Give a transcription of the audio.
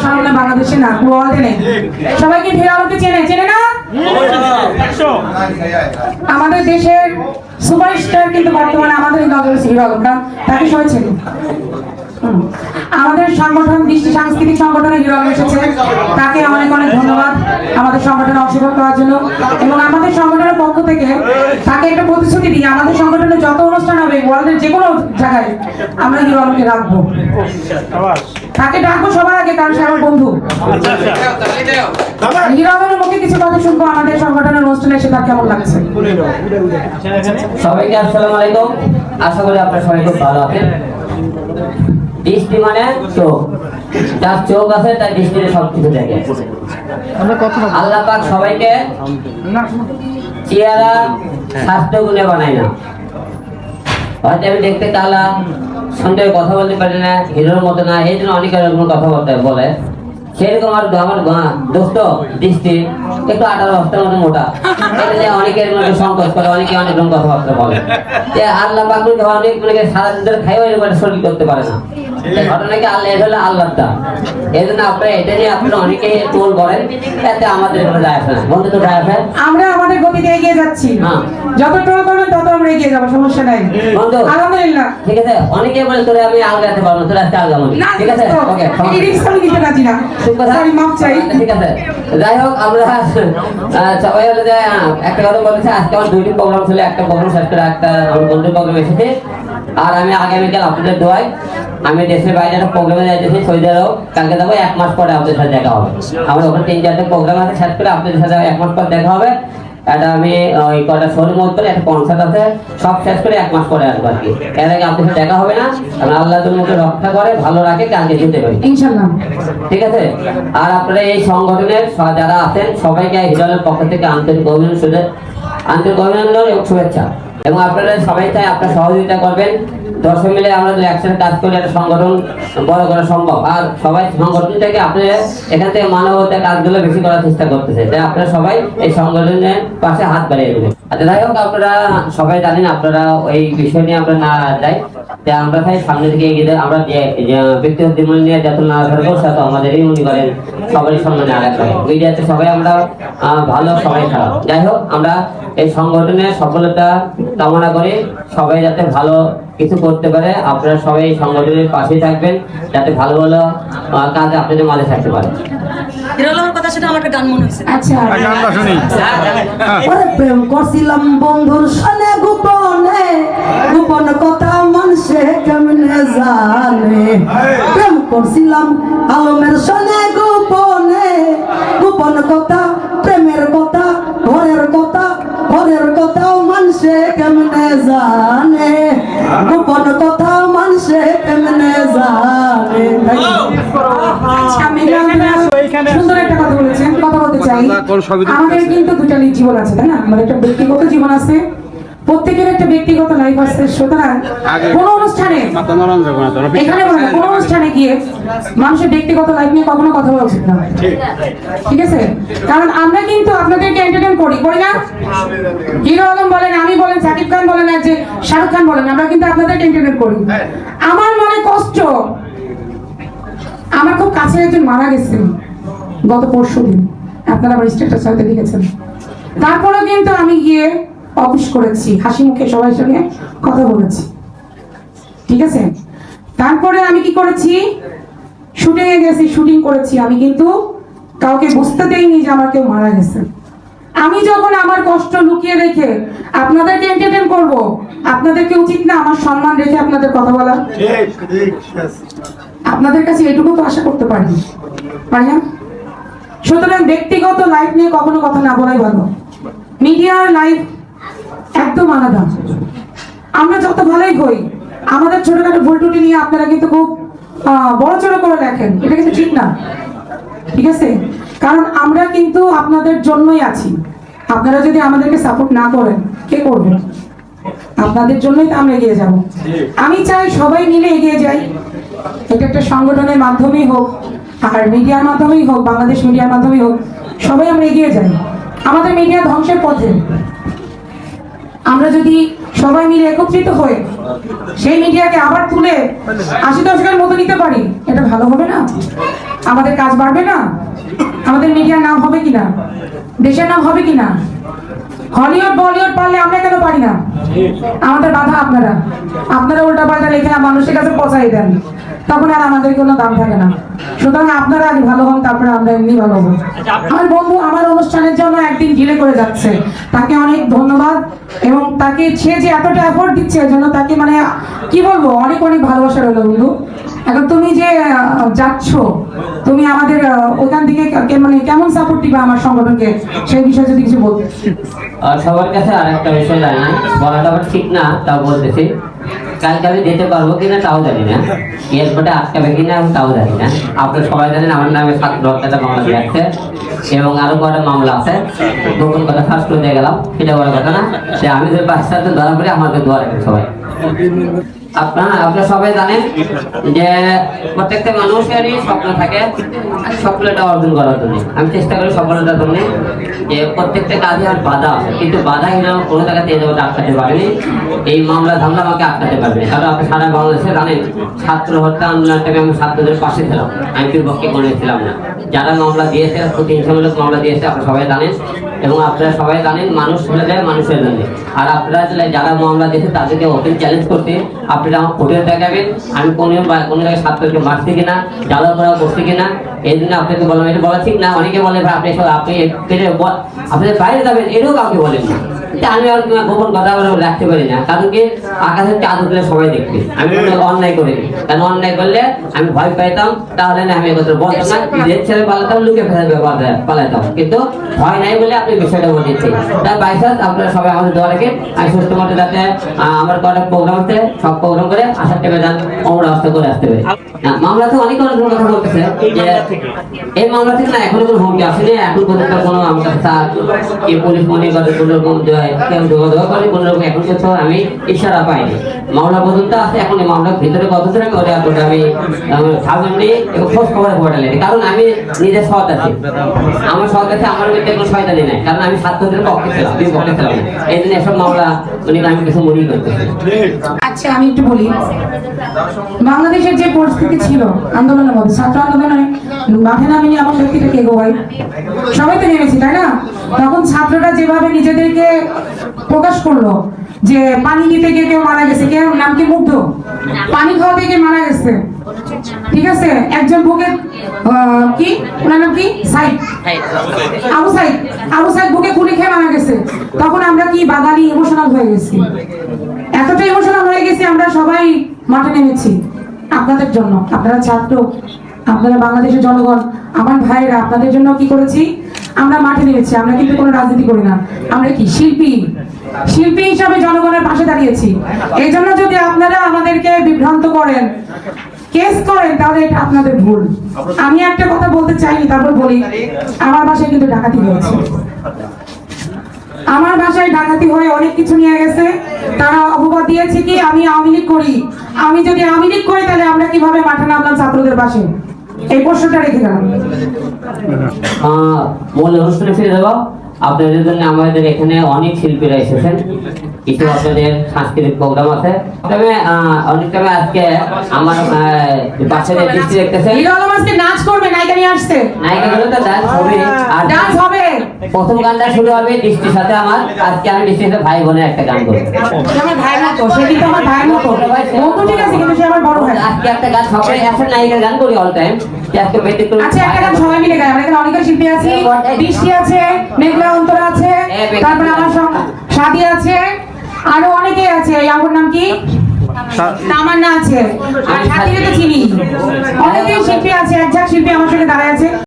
সামনে বাংলাদেশে না, পুরো ওয়ার্ল্ডে নেই। সবাইকে হিরো আলমকে চেনে না? আমাদের দেশের সুপারস্টার কিন্তু বর্তমানে আমাদের হিরো আলম, তাকে সবাই চেনে। আমাদের সংগঠন দৃষ্টি সাংস্কৃতিক সংগঠনে হিরো আলম এসেছে, তাকে অনেক অনেক ধন্যবাদ আমাদের সংগঠনে অংশগ্রহণ করার জন্য। এবং আমাদের সংগঠনের পক্ষ থেকে তাকে একটা প্রতিশ্রুতি দিই, আমাদের সংগঠনে যত অনুষ্ঠান হবে ওয়ার্ল্ডের যে কোনো জায়গায় আমরা হিরো আলমকে রাখবো, তাকে ডাকবো সবার আগে, কারণ সে আমার বন্ধু। হিরো আলমের মুখে কিছু কথা শুনবো আমাদের সংগঠনের অনুষ্ঠানে এসে, তার কেমন লাগছে। সবাইকে আসসালামু আলাইকুম, আশা করি আপনারা সবাই খুব ভালো আছেন। দৃষ্টি মানে চোখ, যার চোখ আছে তার দৃষ্টিতে সবকিছু দেখে। আল্লাহ পাক সবাইকে চেহারা স্বাস্থ্য গুণে বানায় না। হয়তো আমি দেখতে কালা, সন্দেহে কথা বলতে পারি না, হিরোর মতো না, এই জন্য অনেক রকম কথা বলে। সেরকম আর আমার দোস্ত দৃষ্টি একটু 18 বছরের মতো মোটা, এটা নিয়ে অনেকের মধ্যে সংকোচ করে, অনেকে অনেক রকম কথাবার্তা বলে যে আল্লাহ পাক অনেক সারা দিন খাইও এরকম শরীর করতে পারে না। ঘটনাকে আল্লাহ এটা হলো আল্লাহর দান, এই জন্য আপনারা এটা নিয়ে আপনারা অনেকে টোল করেন, এতে আমাদের কোনো যায় আসে না। বন্ধু তো যায় আসে, আমরা আমাদের গতিতে এগিয়ে যাচ্ছি, যত টোল করবেন তত আমরা এগিয়ে যাবো, সমস্যা নাই বন্ধু, আলহামদুলিল্লাহ। ঠিক আছে, অনেকে বলে তোরে আমি আলগাতে পারবো, তোরে আজকে আলগাবো, ঠিক আছে, ওকে, আমি দিতে রাজি না, ঠিক আছে। যাই হোক, আমরা সবাই হলে যে একটা কথা বলেছে, আজকে আমার 2টি প্রোগ্রাম ছিল, একটা প্রোগ্রাম শেষ করে একটা আমার বন্ধুর প্রোগ্রাম এসেছে। আর আমি আগামীকাল আপনাদের দোয়ায় আমি দেশের বাইরে একটা প্রোগ্রামে যাইতেছি, সৌদি আরব, কালকে যাবো। 1 মাস পরে আপনাদের সাথে দেখা হবে। আমার ওখানে 3-4টা প্রোগ্রাম আছে, শেষ করে আপনাদের সাথে 1 মাস পর দেখা হবে। এটা আমি ওই কটা শোরুম করে একটা কনসার্ট আছে, সব শেষ করে 1 মাস পরে আসবো আর কি। এর আগে আপনাদের সাথে দেখা হবে না, কারণ আল্লাহ তোমাকে রক্ষা করে ভালো রাখে, কালকে যেতে পারি ইনশাআল্লাহ, ঠিক আছে। আর আপনারা এই সংগঠনের যারা আছেন সবাইকে হিরো আলমের পক্ষ থেকে আন্তরিক অভিনন্দন এবং শুভেচ্ছা। এবং আপনারা সবাই চাই আপনারা সহযোগিতা করবেন। 10 মিলে আমরা যদি একসাথে কাজ করলে একটা সংগঠন বড় করা সম্ভব। আর সবাই সংগঠনটাকে আপনারা এখান থেকে মানবতার কাজগুলো বেশি করার চেষ্টা করতেছে, তাই আপনারা সবাই এই সংগঠনের পাশে হাত বাড়িয়ে দেবেন। আচ্ছা, যাই হোক, আপনারা সবাই জানেন, আপনারা এই বিষয় নিয়ে আমরা না যাই, তাই আমরা চাই সামনে থেকে এগিয়ে যাই। আমরা ব্যক্তিগত জীবন নিয়ে যত না থাকবো তত আমাদেরই মনে করেন সবারই সম্মানে আঘাত করে। মিডিয়াতে সবাই আমরা ভালো, সবাই খারাপ। যাই হোক, আমরা এই সংগঠনের সফলতা কামনা করি, সবাই যাতে ভালো কিছু করতে পারে। আপনারা সবাই এই সংগঠনের পাশে থাকবেন, যাতে ভালো ভালো কাজে আপনাদের মাঝে থাকতে পারে। আচ্ছা, প্রেম করছিলাম বন্ধুর সনে গোপনে, গোপন কথা মানুষে কেমনে জানে। প্রেম করছিলাম আলমের সনে গোপনে, গোপন কথা, প্রেমের কথা, ঘরের কথা, ঘরের কথাও মানুষে কেমনে জানে, গোপন কথাও মানুষে কেমনে জানে। সুন্দর একটা কথা বলেছেন, কথা বলতে চাই। আমাদের কিন্তু 2টা জীবন আছে, তাই না? আমাদের একটা ব্যক্তিগত জীবন আছে, প্রত্যেকের একটা ব্যক্তিগত লাইফ আছে। সুতরাং কোন অনুষ্ঠানে, এখানে বলে কোন অনুষ্ঠানে গিয়ে মানুষের ব্যক্তিগত লাইফ নিয়ে কখনো কথা বলা উচিত না, ঠিক আছে? কারণ আমরা কিন্তু আপনাদেরকে এন্টারটেইন করি না? হিরো আলম বলেন, আমি বলেন, সাকিব খান বলেন, আর যে শাহরুখ খান বলেন, আমরা কিন্তু আপনাদেরকে এন্টারটেইন করি। আমার মনে কষ্ট, আমার খুব কাছে একজন মারা গেছেন গত পরশুদিন, আপনারা আমার স্ট্যাটাস হয়তো দেখেছেন। তারপরেও কিন্তু আমি গিয়ে অফিস করেছি, হাসি মুখে সবার সঙ্গে কথা বলেছি, ঠিক আছে? তারপরে আমি কি করেছি, শুটিং এ গেছি, শুটিং করেছি। আমি কিন্তু কাউকে বুঝতে দেইনি যে আমার কেউ মারা গেছে। আমি যখন আমার কষ্ট লুকিয়ে রেখে আপনাদেরকে এন্টারটেইন করব, আপনাদেরকে উচিত না আমার সম্মান রেখে আপনাদের কথা বলা? আপনাদের কাছে এটুকু তো আশা করতে পারি না? সুতরাং ব্যক্তিগত লাইফ নিয়ে কখনো কথা না বলাই ভালো। মিডিয়ার লাইফ একদম আলাদা। আমরা যত ভালোই হই, আমাদের ছোটখাটো ভুল ত্রুটি নিয়ে আপনারা কিন্তু খুব বড় চড়ো করে দেখেন, এটা কিন্তু ঠিক না, ঠিক আছে? কারণ আমরা কিন্তু আপনাদের জন্যই আছি। আপনারা যদি আমাদেরকে সাপোর্ট না করেন, কে করবেন? আপনাদের জন্যই তো আমরা এগিয়ে যাব। আমি চাই সবাই মিলে এগিয়ে যাই। এটা একটা সংগঠনের মাধ্যমেই হোক, আর মিডিয়ার মাধ্যমেই হোক, বাংলাদেশ মিডিয়ার মাধ্যমেই হোক, সবাই আমরা এগিয়ে যাই। আমাদের মিডিয়া ধ্বংসের পথে। আমরা যদি সবাই মিলে একত্রিত হয়ে সেই মিডিয়াকে আবার তুলে 80 দশকের মতো নিতে পারি, এটা ভালো হবে না? আমাদের কাজ বাড়বে না? আমাদের মিডিয়ার নাম হবে কিনা? দেশের নাম হবে কিনা? হলিউড বলিউড পারলে আমরা কেন পারি না? আমাদের বাধা আপনারা। আপনারা উল্টাপাল্টা লিখে মানুষের কাছে পচাই দেন, তখন আর আমাদের কোনো দাম থাকে না। সুতরাং আপনারা আগে ভালো হন, তারপরে আমরা এমনি ভালো হবো। আমার বন্ধু আমার অনুষ্ঠানের জন্য একদিন ডিলে করে যাচ্ছে, তাকে অনেক ধন্যবাদ। এবং তাকে সে যে এতটা এফোর্ট দিচ্ছে এর জন্য তাকে মানে কি বলবো, অনেক অনেক ভালোবাসা রইল বন্ধু। এখন তুমি যে যাচ্ছ, তুমি আমাদের ওখান থেকে মানে কেমন সাপোর্ট দিবা আমার সংগঠনকে, সেই বিষয়ে যদি কিছু বলতে। আর সবার কাছে আরেকটা বিষয় জানি, বলাটা আবার ঠিক না, তাও বলতেছি। কালকে আমি যেতে পারবো কিনা তাও জানি না, এয়ারপোর্টে আটকাবে কিনা আমি তাও জানি না। আপনারা সবাই জানেন আমার নামে 7 হত্যাটা মামলা দিয়ে আছে এবং আরো কয়টা মামলা আছে। গোপন কথা ফার্স্ট করে দিয়ে গেলাম, সেটা বড় কথা না। যে আমি যে বাচ্চাতে ধরা পড়ি, আমাদের দোয়া রাখেন সবাই। আপনারা সবাই জানেন যে প্রত্যেকটা মানুষেরই স্বপ্ন থাকে সফলতা অর্জন করার জন্য। আমি চেষ্টা করি সফলতার জন্য, যে প্রত্যেকটা কাজে আর বাধা আছে, কিন্তু বাধা হিনা কোনো জায়গাতে এই জায়গাটা আটকাতে পারেনি। এই মামলা ধামলা আমাকে আটকাতে পারবে, কারণ আপনি সারা বাংলাদেশে জানেন ছাত্র হত্যা আন্দোলনটাকে আমি ছাত্রদের পাশে ছিলাম, আমি বিপক্ষে কোনো ছিলাম না। যারা মামলা দিয়েছে 300 মামলা দিয়েছে, আপনারা সবাই জানেন। এবং আপনারা সবাই জানেন মানুষ হয়ে যায় মানুষের জন্য। আর আপনারা যারা মামলা দিয়েছে তাদেরকে ওপেন চ্যালেঞ্জ করতে আপনারা আমার কোর্টে দেখাবেন আমি কোনো জায়গায় ছাত্রকে মারছি কিনা, জ্বালা করা করছি কিনা। এই জন্য আপনাকে বললাম, এটা বলা ঠিক না। অনেকে বলে ভাই আপনি আপনাদের বাইরে যাবেন, এটাও কাউকে বলেন না। আমি আর গোপন কথা রাখতে পারি না, কারণ কি আকাশের চাঁদ উঠলে সবাই দেখবে। আমি অন্যায় করিনি, কারণ অন্যায় করলে আমি ভয় পাইতাম, তাহলে না আমি কথা বলতাম না। দেশ ছেড়ে পালাতাম, লুকে ফেলে পালাতাম, কিন্তু ভয় নাই বলে আপনি বিষয়টা বলতেছি। তাই বাইসাস আপনারা সবাই আমাদের দোয়া রেখে আমি সুস্থ মতো যাতে আমার কয়েকটা প্রোগ্রাম আছে, সব প্রোগ্রাম করে আসার টাইমে যান আমরা রাস্তা করে আসতে পারি। মামলাতে অনেক অনেক কথা বলতেছে যে এই মামলা থেকে না এখনো কোনো হুমকি আসেনি, এখন পর্যন্ত কোনো আমার কাছে কি পুলিশ মনে করে কোনো রকম কেউ যোগাযোগ করে কোনো রকম এখন পর্যন্ত আমি ইশারা পাইনি। মামলা পর্যন্ত আছে, এখন এই মামলার ভিতরে কত দিন আমি ওটা আমি সামনে এবং খোঁজ খবরে পড়ালে, কারণ আমি নিজে সৎ আছি। আমার সৎ আছে, আমার মধ্যে কোনো শয়তানি নাই, কারণ আমি ছাত্রদের পক্ষে ছিলাম, তুমি পক্ষে ছিলাম না। এই জন্য এসব মামলা আমি কিছু মনেই করতেছি। আচ্ছা আমি একটু বলি, বাংলাদেশের যে পরিস্থিতি ছিল আন্দোলনের মধ্যে, ছাত্র আন্দোলনে মাঠে নামিনি এমন ব্যক্তিটা কে গো ভাই? সবাই তো নেমেছি তাই না? তখন ছাত্ররা যেভাবে নিজেদেরকে প্রকাশ করলো যে পানি দিতে গিয়ে কেউ মারা গেছে, কেউ নাম কি মুগ্ধ, পানি খাওয়াতে গিয়ে মারা গেছে, ঠিক আছে। একজন বুকে কি ওনার নাম কি সাইদ, আবু সাইদ বুকে গুলি খেয়ে মারা গেছে। তখন আমরা কি বাঙালি ইমোশনাল হয়ে গেছি, এতটা ইমোশনাল হয়ে গেছি, আমরা সবাই মাঠে নেমেছি আপনাদের জন্য। আপনারা ছাত্র, আপনারা বাংলাদেশের জনগণ, আমার ভাইয়েরা, আপনাদের জন্য কি করেছি আমরা মাঠে নেমেছি। আমরা কিন্তু কোনো রাজনীতি করি না, আমরা কি শিল্পী হিসাবে জনগণের পাশে দাঁড়িয়েছি। এই জন্য যদি আপনারা আমাদেরকে বিভ্রান্ত করেন, কেস করেন, তাহলে এটা আপনাদের ভুল। আমি একটা কথা বলতে চাইনি, তারপর বলি, আমার বাসায় কিন্তু ডাকাতি হয়েছে। আমার বাসায় ডাকাতি হয়ে অনেক কিছু নিয়ে গেছে। তারা অপবাদ দিয়েছে কি আমি আওয়ামী লীগ করি। আমি যদি আওয়ামী লীগ করি তাহলে আমরা কিভাবে মাঠে নামলাম ছাত্রদের পাশে? এই প্রশ্নটা রেখে গেলাম। মূল অনুষ্ঠানে ফিরে যাবো। আপনাদের জন্য আমাদের এখানে অনেক শিল্পীরা এসেছেন, কিছু আপনাদের সাংস্কৃতিক প্রোগ্রাম আছে। তবে অনেক টাইমে আজকে আমার বাচ্চাদের দৃষ্টি দেখতেছে নাচ করবে, নায়িকা নিয়ে আসছে, নায়িকাগুলো তো ডান্স হবে, আর ডান্স হবে। প্রথম গানটা শুরু হবে দৃষ্টির সাথে আমার। আজকে আমি দৃষ্টির সাথে ভাই বোনের একটা গান করবো। আমার ভাই মতো, সে কিন্তু আমার ভাই মতো, ঠিক আছে, কিন্তু সে আমার বড় ভাই। আজকে একটা গান সবাই একটা নায়িকার গান করি অল টাইম। আচ্ছা একটা গান সবাই মিলে গাই। আমরা এখানে অনেক শিল্পী আছি, বৃষ্টি আছে, মেঘলা অন্তরা আছে, তারপরে আমার সাদি আছে, আরো অনেকে আছে। আমার নাম কি? তামান্না আছে, আর সাথীকে তো চিনি। অনেকেই শিল্পী আছে, একজন শিল্পী আমার সঙ্গে দাঁড়ায় আছে।